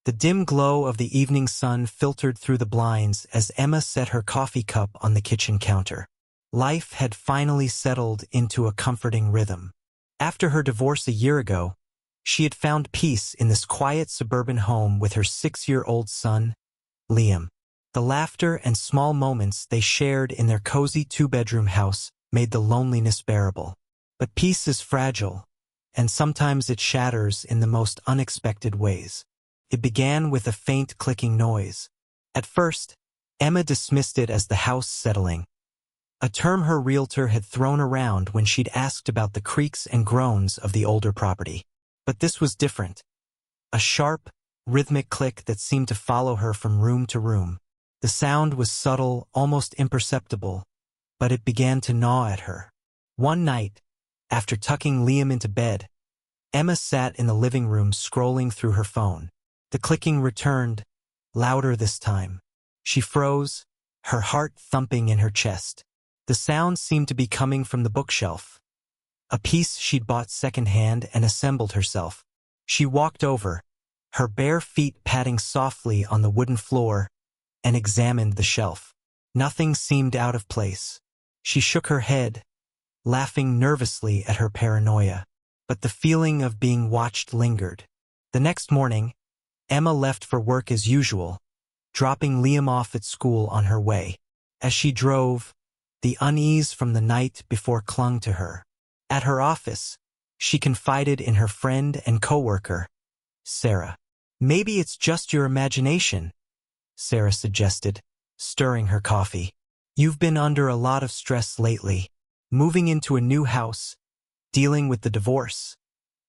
The dim glow of the evening sun filtered through the blinds as Emma set her coffee cup on the kitchen counter. Life had finally settled into a comforting rhythm. After her divorce a year ago, she had found peace in this quiet suburban home with her 6-year-old son, Liam. The laughter and small moments they shared in their cozy 2-bedroom house made the loneliness bearable. But peace is fragile, and sometimes it shatters in the most unexpected ways. It began with a faint clicking noise. At first, Emma dismissed it as the house settling, a term her realtor had thrown around when she'd asked about the creaks and groans of the older property. But this was different. A sharp, rhythmic click that seemed to follow her from room to room. The sound was subtle, almost imperceptible, but it began to gnaw at her. One night, after tucking Liam into bed, Emma sat in the living room scrolling through her phone. The clicking returned, louder this time. She froze, her heart thumping in her chest. The sound seemed to be coming from the bookshelf, a piece she'd bought secondhand and assembled herself. She walked over, her bare feet patting softly on the wooden floor, and examined the shelf. Nothing seemed out of place. She shook her head, laughing nervously at her paranoia. But the feeling of being watched lingered. The next morning, Emma left for work as usual, dropping Liam off at school on her way. As she drove, the unease from the night before clung to her. At her office, she confided in her friend and coworker, Sarah. "Maybe it's just your imagination," Sarah suggested, stirring her coffee. "You've been under a lot of stress lately, moving into a new house, dealing with the divorce.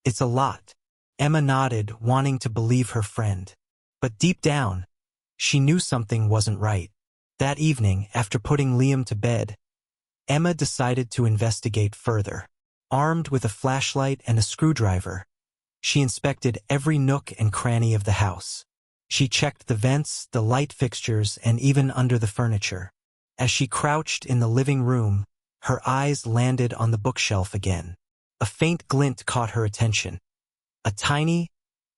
It's a lot." Emma nodded, wanting to believe her friend. But deep down, she knew something wasn't right. That evening, after putting Liam to bed, Emma decided to investigate further. Armed with a flashlight and a screwdriver, she inspected every nook and cranny of the house. She checked the vents, the light fixtures, and even under the furniture. As she crouched in the living room, her eyes landed on the bookshelf again. A faint glint caught her attention. A tiny,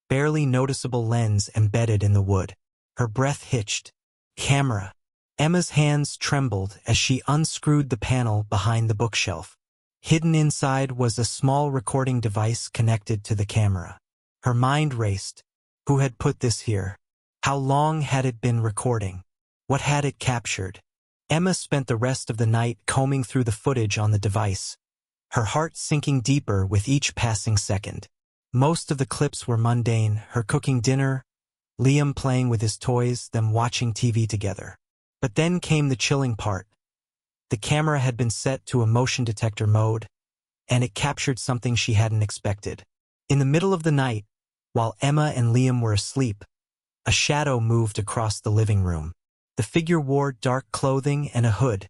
barely noticeable lens embedded in the wood. Her breath hitched. Camera. Emma's hands trembled as she unscrewed the panel behind the bookshelf. Hidden inside was a small recording device connected to the camera. Her mind raced. Who had put this here? How long had it been recording? What had it captured? Emma spent the rest of the night combing through the footage on the device, her heart sinking deeper with each passing second. Most of the clips were mundane, her cooking dinner, Liam playing with his toys, them watching TV together. But then came the chilling part. The camera had been set to a motion detector mode, and it captured something she hadn't expected. In the middle of the night, while Emma and Liam were asleep, a shadow moved across the living room. The figure wore dark clothing and a hood,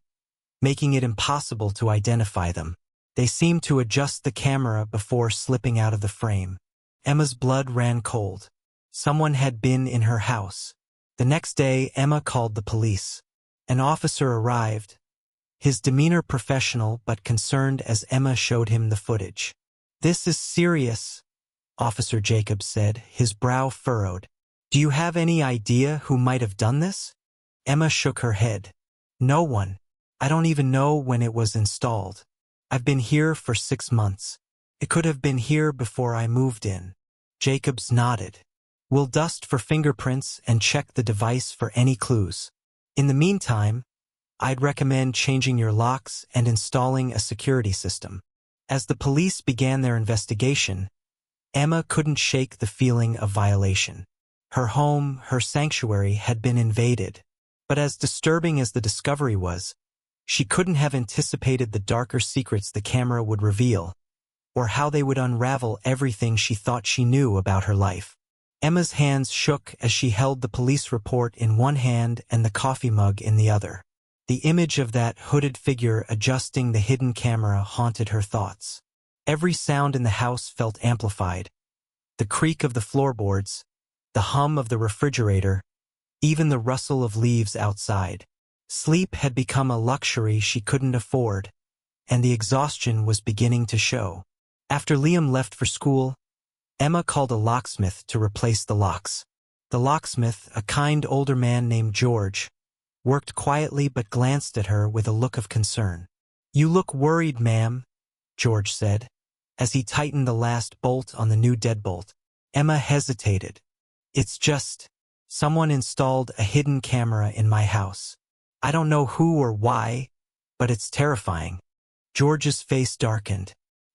making it impossible to identify them. They seemed to adjust the camera before slipping out of the frame. Emma's blood ran cold. Someone had been in her house. The next day, Emma called the police. An officer arrived, his demeanor professional but concerned as Emma showed him the footage. "This is serious," Officer Jacobs said, his brow furrowed. "Do you have any idea who might have done this?" Emma shook her head. "No one. I don't even know when it was installed. I've been here for 6 months. It could have been here before I moved in." Jacobs nodded. "We'll dust for fingerprints and check the device for any clues. In the meantime, I'd recommend changing your locks and installing a security system." As the police began their investigation, Emma couldn't shake the feeling of violation. Her home, her sanctuary, had been invaded. But as disturbing as the discovery was, she couldn't have anticipated the darker secrets the camera would reveal, or how they would unravel everything she thought she knew about her life. Emma's hands shook as she held the police report in one hand and the coffee mug in the other. The image of that hooded figure adjusting the hidden camera haunted her thoughts. Every sound in the house felt amplified. The creak of the floorboards, the hum of the refrigerator, even the rustle of leaves outside. Sleep had become a luxury she couldn't afford, and the exhaustion was beginning to show. After Liam left for school, Emma called a locksmith to replace the locks. The locksmith, a kind older man named George, worked quietly but glanced at her with a look of concern. "You look worried, ma'am," George said, as he tightened the last bolt on the new deadbolt. Emma hesitated. "It's just, someone installed a hidden camera in my house. I don't know who or why, but it's terrifying." George's face darkened.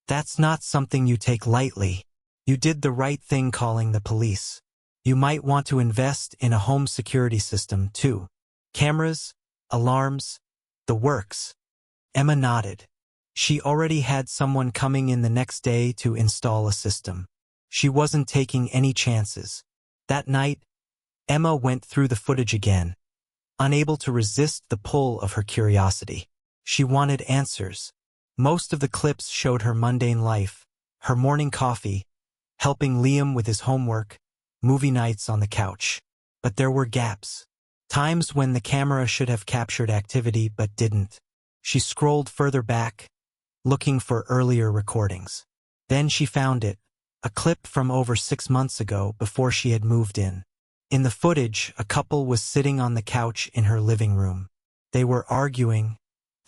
"That's not something you take lightly. You did the right thing calling the police. You might want to invest in a home security system, too. Cameras, alarms, the works." Emma nodded. She already had someone coming in the next day to install a system. She wasn't taking any chances. That night, Emma went through the footage again, unable to resist the pull of her curiosity. She wanted answers. Most of the clips showed her mundane life, her morning coffee, helping Liam with his homework, movie nights on the couch. But there were gaps. Times when the camera should have captured activity but didn't. She scrolled further back, looking for earlier recordings. Then she found it, a clip from over 6 months ago before she had moved in. In the footage, a couple was sitting on the couch in her living room. They were arguing,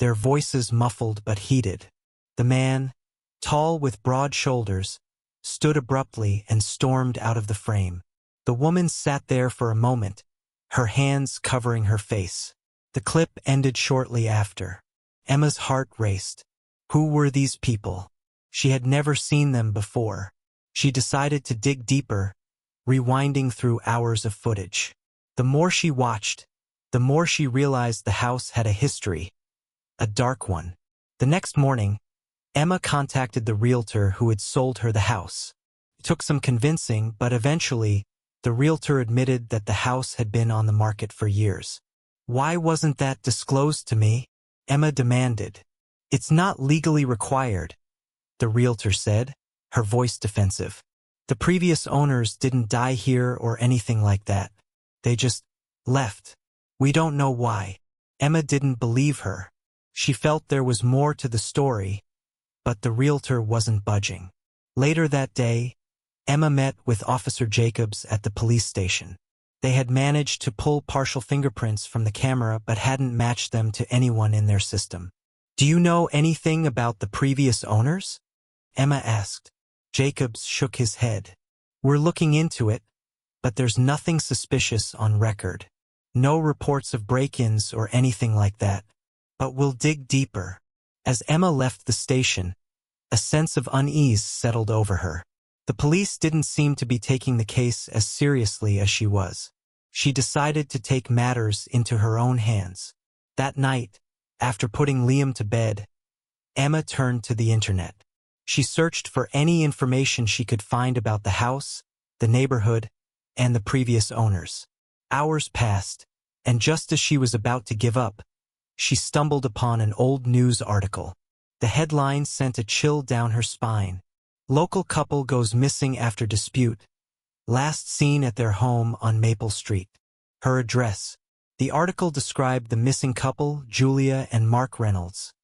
their voices muffled but heated. The man, tall with broad shoulders, stood abruptly and stormed out of the frame. The woman sat there for a moment, her hands covering her face. The clip ended shortly after. Emma's heart raced. Who were these people? She had never seen them before. She decided to dig deeper, rewinding through hours of footage. The more she watched, the more she realized the house had a history, a dark one. The next morning, Emma contacted the realtor who had sold her the house. It took some convincing, but eventually, the realtor admitted that the house had been on the market for years. "Why wasn't that disclosed to me?" Emma demanded. "It's not legally required," the realtor said, her voice defensive. "The previous owners didn't die here or anything like that. They just left. We don't know why." Emma didn't believe her. She felt there was more to the story, but the realtor wasn't budging. Later that day, Emma met with Officer Jacobs at the police station. They had managed to pull partial fingerprints from the camera but hadn't matched them to anyone in their system. "Do you know anything about the previous owners?" Emma asked. Jacobs shook his head. "We're looking into it, but there's nothing suspicious on record. No reports of break-ins or anything like that. But we'll dig deeper." As Emma left the station, a sense of unease settled over her. The police didn't seem to be taking the case as seriously as she was. She decided to take matters into her own hands. That night, after putting Liam to bed, Emma turned to the internet. She searched for any information she could find about the house, the neighborhood, and the previous owners. Hours passed, and just as she was about to give up, she stumbled upon an old news article. The headline sent a chill down her spine. "Local couple goes missing after dispute. Last seen at their home on Maple Street." Her address. The article described the missing couple, Julia and Mark Reynolds,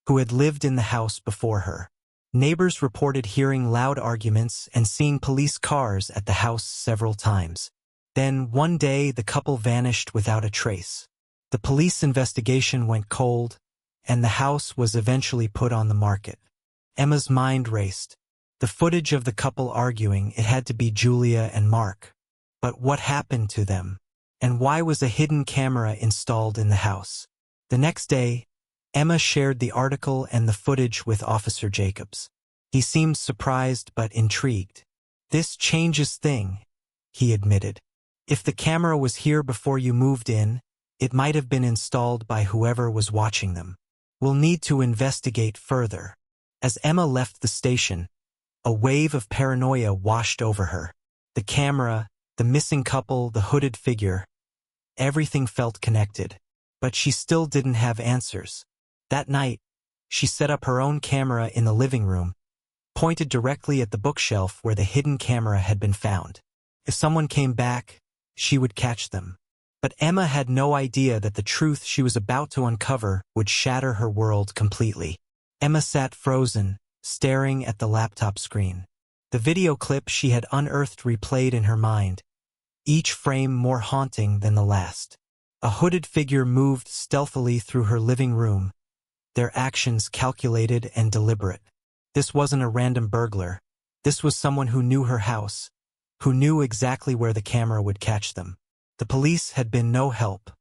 who had lived in the house before her. Neighbors reported hearing loud arguments and seeing police cars at the house several times. Then, one day, the couple vanished without a trace. The police investigation went cold, and the house was eventually put on the market. Emma's mind raced. The footage of the couple arguing, it had to be Julia and Mark. But what happened to them? And why was a hidden camera installed in the house? The next day, Emma shared the article and the footage with Officer Jacobs. He seemed surprised but intrigued. "This changes things," he admitted. "If the camera was here before you moved in, it might have been installed by whoever was watching them. We'll need to investigate further." As Emma left the station, a wave of paranoia washed over her. The camera, the missing couple, the hooded figure. Everything felt connected. But she still didn't have answers. That night, she set up her own camera in the living room, pointed directly at the bookshelf where the hidden camera had been found. If someone came back, she would catch them. But Emma had no idea that the truth she was about to uncover would shatter her world completely. Emma sat frozen, staring at the laptop screen. The video clip she had unearthed replayed in her mind, each frame more haunting than the last. A hooded figure moved stealthily through her living room, their actions calculated and deliberate. This wasn't a random burglar. This was someone who knew her house, who knew exactly where the camera would catch them. The police had been no help.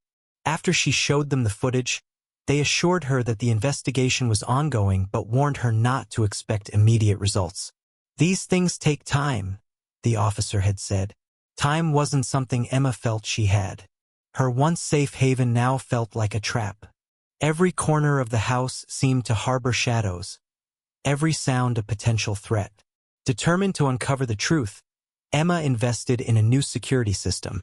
After she showed them the footage, they assured her that the investigation was ongoing but warned her not to expect immediate results. "These things take time," the officer had said. Time wasn't something Emma felt she had. Her once safe haven now felt like a trap. Every corner of the house seemed to harbor shadows, every sound a potential threat. Determined to uncover the truth, Emma invested in a new security system.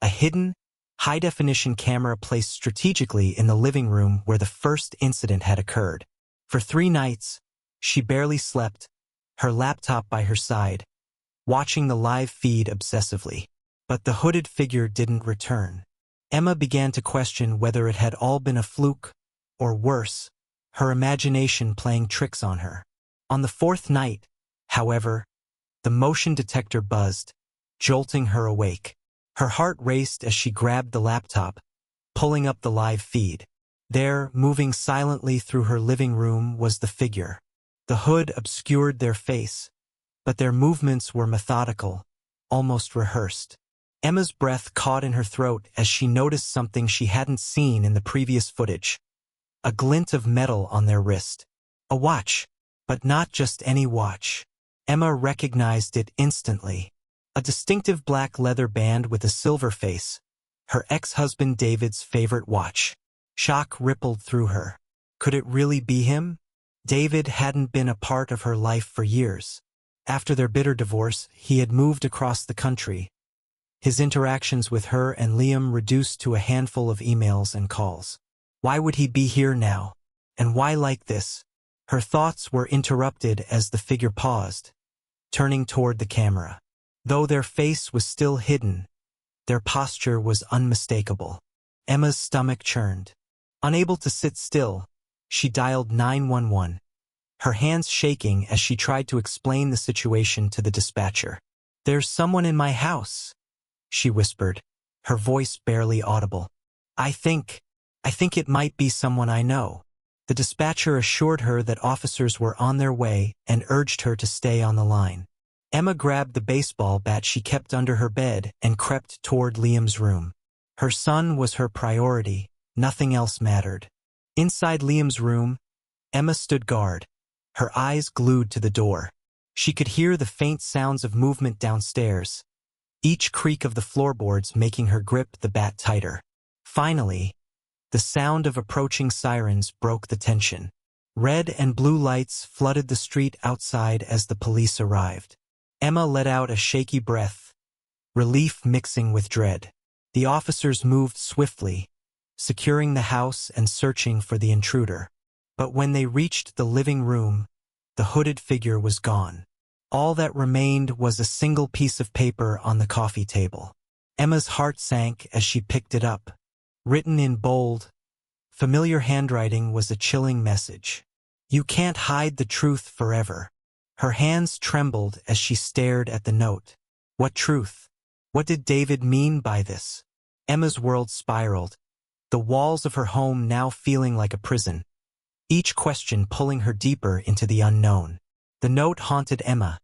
A hidden, high-definition camera placed strategically in the living room where the first incident had occurred. For 3 nights, she barely slept, her laptop by her side, watching the live feed obsessively. But the hooded figure didn't return. Emma began to question whether it had all been a fluke, or worse, her imagination playing tricks on her. On the 4th night, however, the motion detector buzzed, jolting her awake. Her heart raced as she grabbed the laptop, pulling up the live feed. There, moving silently through her living room, was the figure. The hood obscured their face, but their movements were methodical, almost rehearsed. Emma's breath caught in her throat as she noticed something she hadn't seen in the previous footage. A glint of metal on their wrist. A watch, but not just any watch. Emma recognized it instantly. A distinctive black leather band with a silver face, her ex-husband David's favorite watch. Shock rippled through her. Could it really be him? David hadn't been a part of her life for years. After their bitter divorce, he had moved across the country, his interactions with her and Liam reduced to a handful of emails and calls. Why would he be here now? And why like this? Her thoughts were interrupted as the figure paused, turning toward the camera. Though their face was still hidden, their posture was unmistakable. Emma's stomach churned. Unable to sit still, she dialed 911, her hands shaking as she tried to explain the situation to the dispatcher. "There's someone in my house," she whispered, her voice barely audible. I think it might be someone I know." The dispatcher assured her that officers were on their way and urged her to stay on the line. Emma grabbed the baseball bat she kept under her bed and crept toward Liam's room. Her son was her priority, nothing else mattered. Inside Liam's room, Emma stood guard, her eyes glued to the door. She could hear the faint sounds of movement downstairs, each creak of the floorboards making her grip the bat tighter. Finally, the sound of approaching sirens broke the tension. Red and blue lights flooded the street outside as the police arrived. Emma let out a shaky breath, relief mixing with dread. The officers moved swiftly, securing the house and searching for the intruder. But when they reached the living room, the hooded figure was gone. All that remained was a single piece of paper on the coffee table. Emma's heart sank as she picked it up. Written in bold, familiar handwriting was a chilling message. "You can't hide the truth forever." Her hands trembled as she stared at the note. What truth? What did David mean by this? Emma's world spiraled, the walls of her home now feeling like a prison, each question pulling her deeper into the unknown. The note haunted Emma,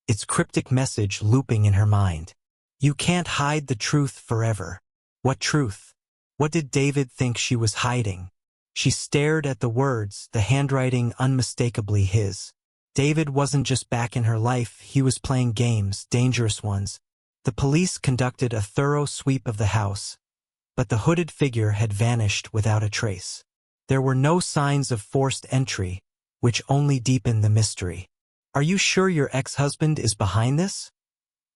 its cryptic message looping in her mind. You can't hide the truth forever. What truth? What did David think she was hiding? She stared at the words, the handwriting unmistakably his. David wasn't just back in her life, he was playing games, dangerous ones. The police conducted a thorough sweep of the house, but the hooded figure had vanished without a trace. There were no signs of forced entry, which only deepened the mystery. "Are you sure your ex-husband is behind this?"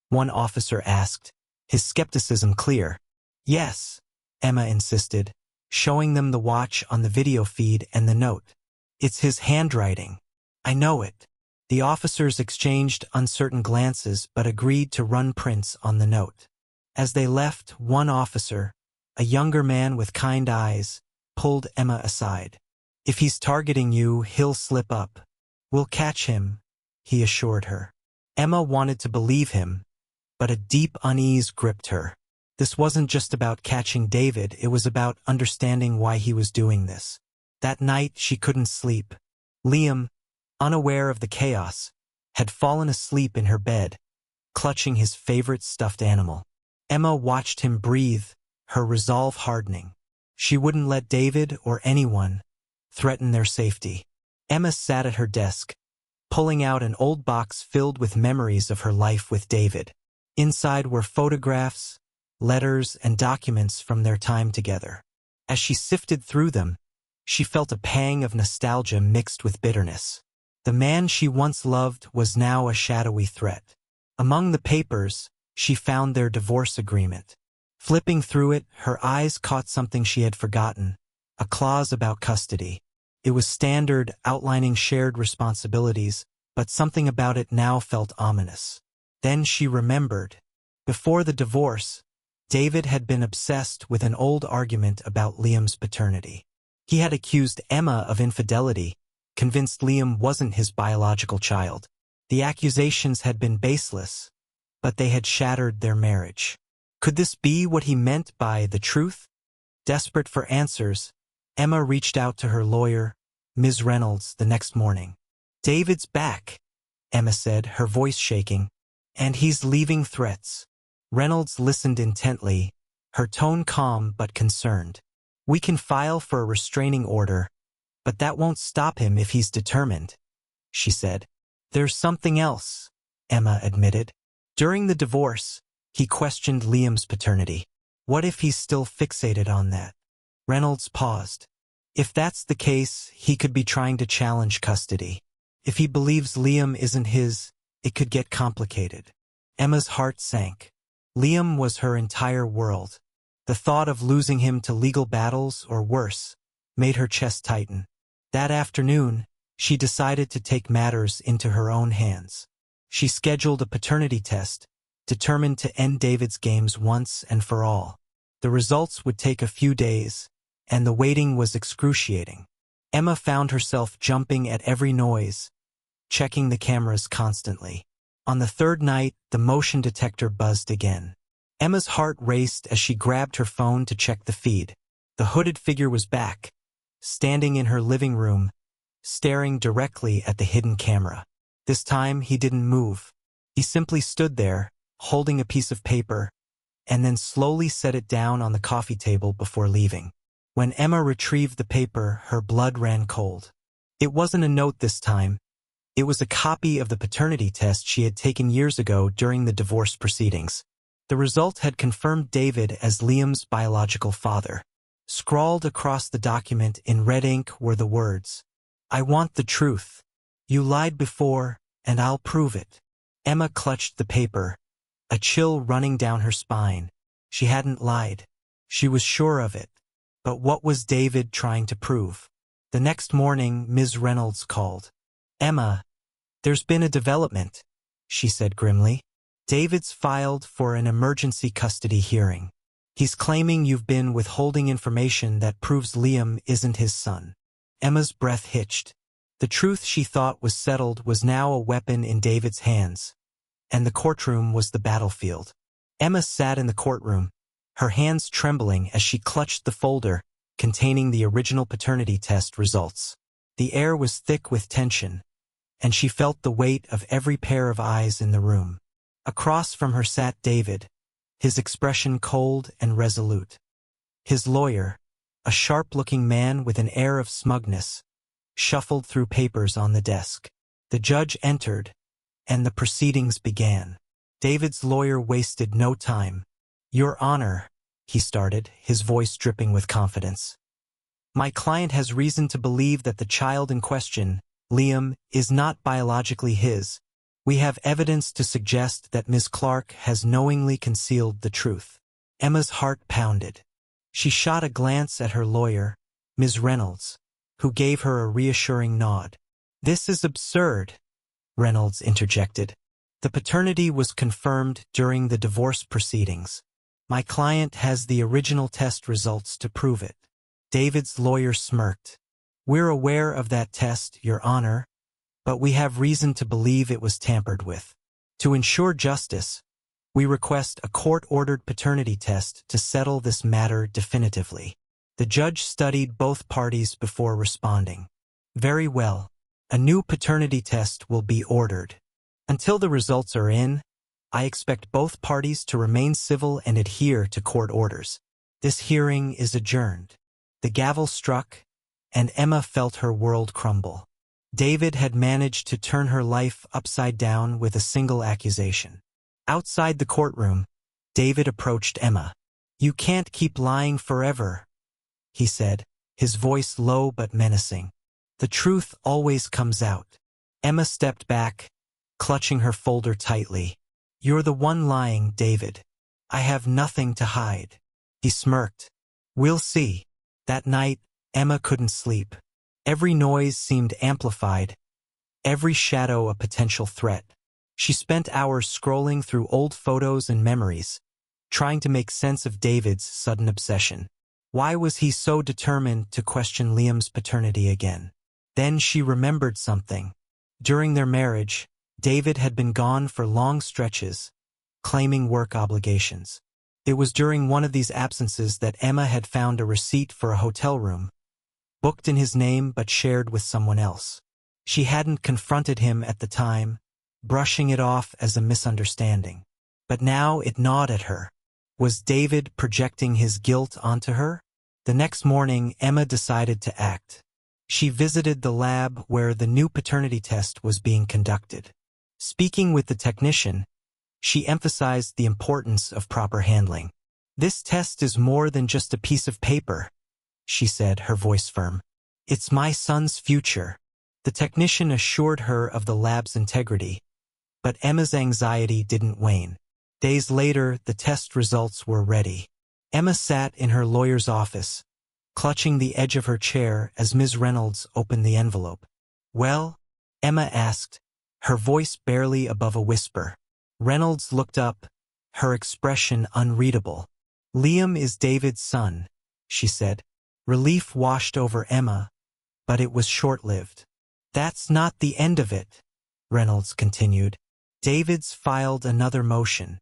one officer asked, his skepticism clear. "Yes," Emma insisted, showing them the watch on the video feed and the note. "It's his handwriting. I know it." The officers exchanged uncertain glances but agreed to run prints on the note. As they left, one officer, a younger man with kind eyes, pulled Emma aside. "If he's targeting you, he'll slip up. We'll catch him," he assured her. Emma wanted to believe him, but a deep unease gripped her. This wasn't just about catching David, it was about understanding why he was doing this. That night she couldn't sleep. Liam, unaware of the chaos, had fallen asleep in her bed, clutching his favorite stuffed animal. Emma watched him breathe, her resolve hardening. She wouldn't let David or anyone threaten their safety. Emma sat at her desk, pulling out an old box filled with memories of her life with David. Inside were photographs, letters, and documents from their time together. As she sifted through them, she felt a pang of nostalgia mixed with bitterness. The man she once loved was now a shadowy threat. Among the papers, she found their divorce agreement. Flipping through it, her eyes caught something she had forgotten, a clause about custody. It was standard, outlining shared responsibilities, but something about it now felt ominous. Then she remembered. Before the divorce, David had been obsessed with an old argument about Liam's paternity. He had accused Emma of infidelity, convinced Liam wasn't his biological child. The accusations had been baseless, but they had shattered their marriage. Could this be what he meant by the truth? Desperate for answers, Emma reached out to her lawyer, Ms. Reynolds, the next morning. "David's back," Emma said, her voice shaking, "and he's leaving threats." Reynolds listened intently, her tone calm but concerned. "We can file for a restraining order, but that won't stop him if he's determined," she said. "There's something else," Emma admitted. During the divorce, he questioned Liam's paternity. What if he's still fixated on that? Reynolds paused. If that's the case, he could be trying to challenge custody. If he believes Liam isn't his, it could get complicated. Emma's heart sank. Liam was her entire world. The thought of losing him to legal battles, or worse, made her chest tighten. That afternoon, she decided to take matters into her own hands. She scheduled a paternity test, determined to end David's games once and for all. The results would take a few days, and the waiting was excruciating. Emma found herself jumping at every noise, checking the cameras constantly. On the third night, the motion detector buzzed again. Emma's heart raced as she grabbed her phone to check the feed. The hooded figure was back, standing in her living room, staring directly at the hidden camera. This time, he didn't move. He simply stood there, holding a piece of paper, and then slowly set it down on the coffee table before leaving. When Emma retrieved the paper, her blood ran cold. It wasn't a note this time. It was a copy of the paternity test she had taken years ago during the divorce proceedings. The result had confirmed David as Liam's biological father. Scrawled across the document in red ink were the words, "I want the truth. You lied before, and I'll prove it." Emma clutched the paper, a chill running down her spine. She hadn't lied. She was sure of it. But what was David trying to prove? The next morning, Ms. Reynolds called. "Emma, there's been a development," she said grimly. "David's filed for an emergency custody hearing. He's claiming you've been withholding information that proves Liam isn't his son." Emma's breath hitched. The truth she thought was settled was now a weapon in David's hands, and the courtroom was the battlefield. Emma sat in the courtroom, her hands trembling as she clutched the folder containing the original paternity test results. The air was thick with tension, and she felt the weight of every pair of eyes in the room. Across from her sat David, his expression cold and resolute. His lawyer, a sharp-looking man with an air of smugness, shuffled through papers on the desk. The judge entered, and the proceedings began. David's lawyer wasted no time. "Your Honor," he started, his voice dripping with confidence. "My client has reason to believe that the child in question, Liam, is not biologically his. We have evidence to suggest that Ms. Clark has knowingly concealed the truth." Emma's heart pounded. She shot a glance at her lawyer, Ms. Reynolds, who gave her a reassuring nod. "This is absurd," Reynolds interjected. "The paternity was confirmed during the divorce proceedings. My client has the original test results to prove it." David's lawyer smirked. "We're aware of that test, Your Honor, but we have reason to believe it was tampered with. To ensure justice, We request a court-ordered paternity test to settle this matter definitively. The judge studied both parties before responding. Very well. A new paternity test will be ordered. Until the results are in, I expect both parties to remain civil and adhere to court orders. This hearing is adjourned. The gavel struck, and Emma felt her world crumble. David had managed to turn her life upside down with a single accusation. Outside the courtroom, David approached Emma. "You can't keep lying forever," he said, his voice low but menacing. "The truth always comes out." Emma stepped back, clutching her folder tightly. "You're the one lying, David. I have nothing to hide." He smirked. "We'll see." That night, Emma couldn't sleep. Every noise seemed amplified, every shadow a potential threat. She spent hours scrolling through old photos and memories, trying to make sense of David's sudden obsession. Why was he so determined to question Liam's paternity again? Then she remembered something. During their marriage, David had been gone for long stretches, claiming work obligations. It was during one of these absences that Emma had found a receipt for a hotel room, booked in his name but shared with someone else. She hadn't confronted him at the time, brushing it off as a misunderstanding. But now it gnawed at her. Was David projecting his guilt onto her? The next morning, Emma decided to act. She visited the lab where the new paternity test was being conducted. Speaking with the technician, she emphasized the importance of proper handling. "This test is more than just a piece of paper," she said, her voice firm. "It's my son's future." The technician assured her of the lab's integrity, but Emma's anxiety didn't wane. Days later, the test results were ready. Emma sat in her lawyer's office, clutching the edge of her chair as Ms. Reynolds opened the envelope. "Well?" Emma asked, her voice barely above a whisper. Reynolds looked up, her expression unreadable. "Liam is David's son," she said. Relief washed over Emma, but it was short-lived. "That's not the end of it," Reynolds continued. "David's filed another motion.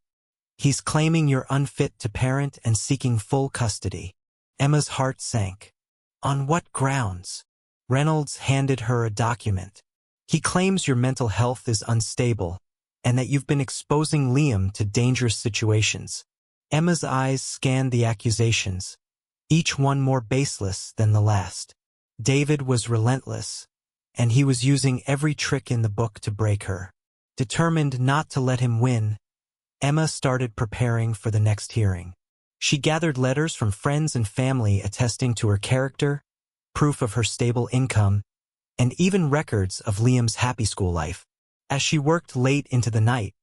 He's claiming you're unfit to parent and seeking full custody." Emma's heart sank. "On what grounds?" Reynolds handed her a document. "He claims your mental health is unstable and that you've been exposing Liam to dangerous situations." Emma's eyes scanned the accusations, each one more baseless than the last. David was relentless, and he was using every trick in the book to break her. Determined not to let him win, Emma started preparing for the next hearing. She gathered letters from friends and family attesting to her character, proof of her stable income, and even records of Liam's happy school life. As she worked late into the night,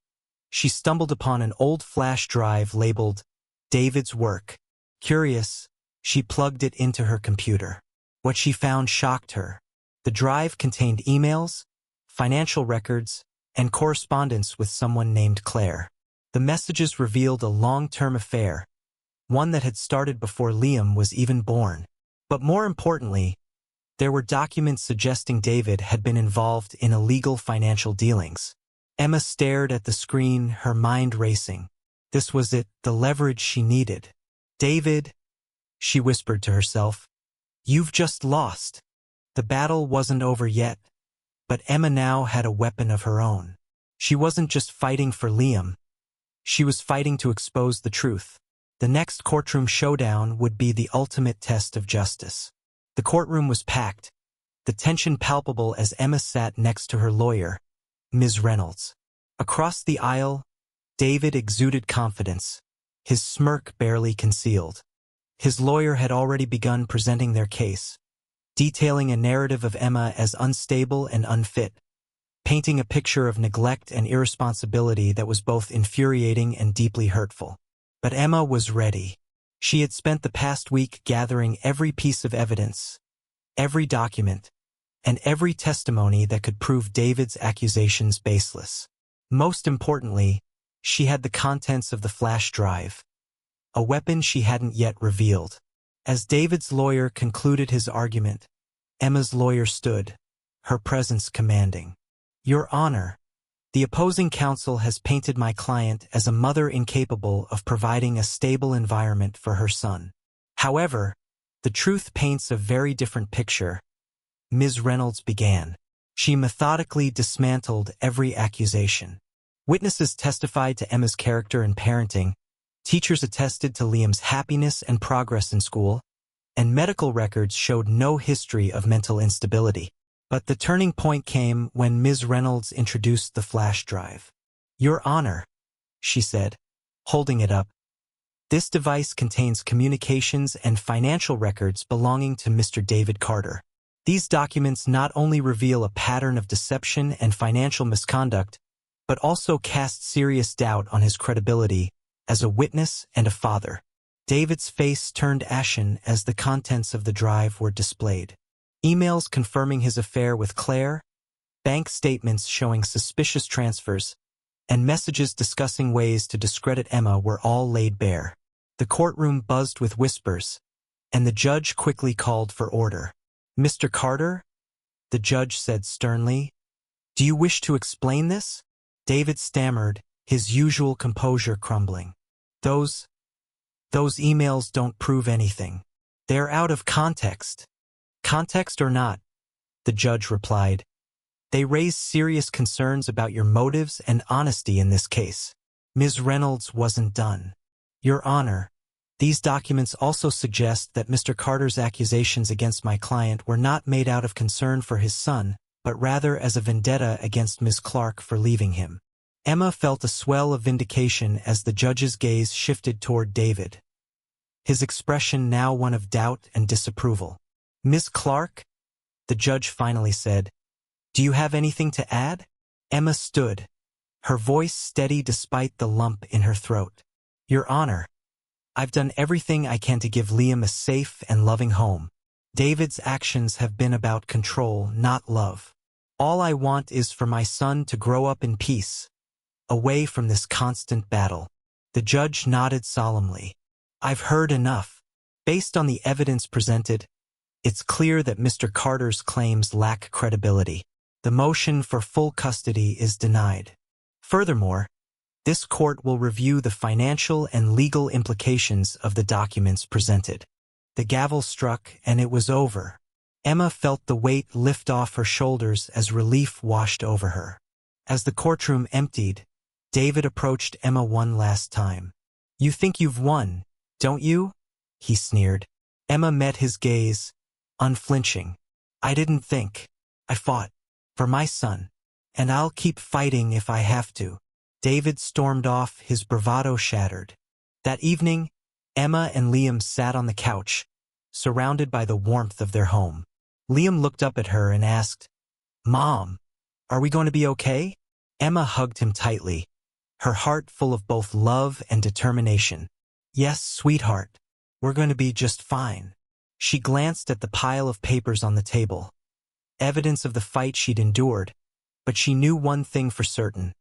she stumbled upon an old flash drive labeled David's Work. Curious, she plugged it into her computer. What she found shocked her. The drive contained emails, financial records, and correspondence with someone named Claire. The messages revealed a long-term affair, one that had started before Liam was even born. But more importantly, there were documents suggesting David had been involved in illegal financial dealings. Emma stared at the screen, her mind racing. This was it, the leverage she needed. "David," she whispered to herself, "you've just lost." The battle wasn't over yet, but Emma now had a weapon of her own. She wasn't just fighting for Liam. She was fighting to expose the truth. The next courtroom showdown would be the ultimate test of justice. The courtroom was packed, the tension palpable as Emma sat next to her lawyer, Ms. Reynolds. Across the aisle, David exuded confidence, his smirk barely concealed. His lawyer had already begun presenting their case, detailing a narrative of Emma as unstable and unfit, painting a picture of neglect and irresponsibility that was both infuriating and deeply hurtful. But Emma was ready. She had spent the past week gathering every piece of evidence, every document, and every testimony that could prove David's accusations baseless. Most importantly, she had the contents of the flash drive, a weapon she hadn't yet revealed. As David's lawyer concluded his argument, Emma's lawyer stood, her presence commanding. "Your Honor," The opposing counsel has painted my client as a mother incapable of providing a stable environment for her son. However, the truth paints a very different picture. Ms. Reynolds began. She methodically dismantled every accusation. Witnesses testified to Emma's character and parenting, teachers attested to Liam's happiness and progress in school, and medical records showed no history of mental instability. But the turning point came when Ms. Reynolds introduced the flash drive. "Your Honor," she said, holding it up, "this device contains communications and financial records belonging to Mr. David Carter. These documents not only reveal a pattern of deception and financial misconduct, but also cast serious doubt on his credibility as a witness and a father." David's face turned ashen as the contents of the drive were displayed. Emails confirming his affair with Claire, bank statements showing suspicious transfers, and messages discussing ways to discredit Emma were all laid bare. The courtroom buzzed with whispers, and the judge quickly called for order. "Mr. Carter," the judge said sternly, "do you wish to explain this?" David stammered, his usual composure crumbling. Those emails don't prove anything. They're out of context." "Context or not," the judge replied, "they raise serious concerns about your motives and honesty in this case." Ms. Reynolds wasn't done. "Your Honor, these documents also suggest that Mr. Carter's accusations against my client were not made out of concern for his son, but rather as a vendetta against Ms. Clark for leaving him." Emma felt a swell of vindication as the judge's gaze shifted toward David, his expression now one of doubt and disapproval. "Miss Clark," the judge finally said, "do you have anything to add?" Emma stood, her voice steady despite the lump in her throat. "Your Honor, I've done everything I can to give Liam a safe and loving home. David's actions have been about control, not love. All I want is for my son to grow up in peace, away from this constant battle." The judge nodded solemnly. "I've heard enough. Based on the evidence presented, it's clear that Mr. Carter's claims lack credibility. The motion for full custody is denied. Furthermore, this court will review the financial and legal implications of the documents presented." The gavel struck, and it was over. Emma felt the weight lift off her shoulders as relief washed over her. As the courtroom emptied, David approached Emma one last time. "You think you've won, don't you?" he sneered. Emma met his gaze, unflinching. "I didn't think. I fought. For my son. And I'll keep fighting if I have to." David stormed off, his bravado shattered. That evening, Emma and Liam sat on the couch, surrounded by the warmth of their home. Liam looked up at her and asked, "Mom, are we going to be okay?" Emma hugged him tightly, her heart full of both love and determination. "Yes, sweetheart, we're going to be just fine." She glanced at the pile of papers on the table, evidence of the fight she'd endured, but she knew one thing for certain.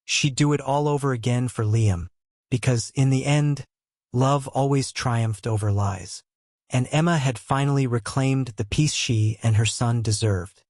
She'd do it all over again for Liam, because in the end, love always triumphed over lies. And Emma had finally reclaimed the peace she and her son deserved.